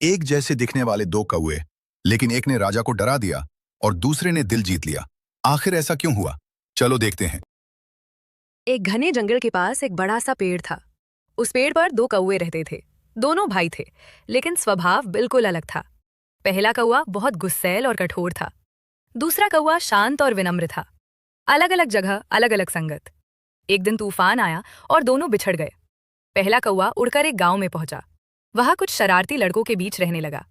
एक जैसे दिखने वाले दो कौवे, लेकिन एक ने राजा को डरा दिया और दूसरे ने दिल जीत लिया। आखिर ऐसा क्यों हुआ? चलो देखते हैं। एक घने जंगल के पास एक बड़ा सा पेड़ था। उस पेड़ पर दो कौवे रहते थे। दोनों भाई थे, लेकिन स्वभाव बिल्कुल अलग था। पहला कौवा बहुत गुस्सैल और कठोर था। दूसरा कौवा शांत और विनम्र था। अलग अलग जगह, अलग अलग संगत। एक दिन तूफान आया और दोनों बिछड़ गए। पहला कौवा उड़कर एक गांव में पहुंचा। वहां कुछ शरारती लड़कों के बीच रहने लगा।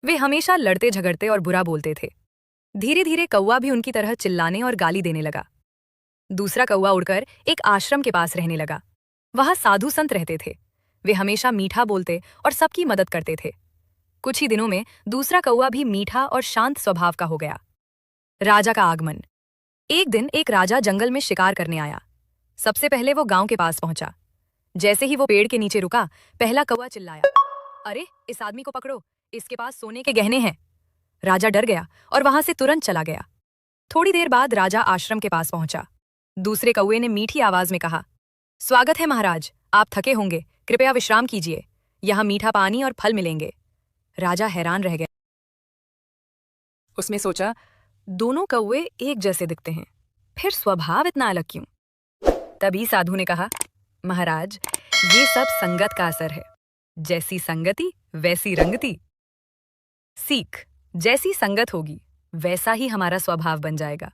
वे हमेशा लड़ते झगड़ते और बुरा बोलते थे। धीरे धीरे कौवा भी उनकी तरह चिल्लाने और गाली देने लगा। दूसरा कौवा उड़कर एक आश्रम के पास रहने लगा। वहां साधु संत रहते थे। वे हमेशा मीठा बोलते और सबकी मदद करते थे। कुछ ही दिनों में दूसरा कौवा भी मीठा और शांत स्वभाव का हो गया। राजा का आगमन। एक दिन एक राजा जंगल में शिकार करने आया। सबसे पहले वो गांव के पास पहुंचा। जैसे ही वो पेड़ के नीचे रुका, पहला कौवा चिल्लाया, अरे, इस आदमी को पकड़ो, इसके पास सोने के गहने हैं। राजा डर गया और वहां से तुरंत चला गया। थोड़ी देर बाद राजा आश्रम के पास पहुंचा। दूसरे कौवे ने मीठी आवाज में कहा, स्वागत है महाराज, आप थके होंगे, कृपया विश्राम कीजिए। यहाँ मीठा पानी और फल मिलेंगे। राजा हैरान रह गया। उसने सोचा, दोनों कौवे एक जैसे दिखते हैं, फिर स्वभाव इतना अलग क्यों? तभी साधु ने कहा, महाराज, ये सब संगत का असर है। जैसी संगति वैसी रंगती। सीख, जैसी संगत होगी वैसा ही हमारा स्वभाव बन जाएगा।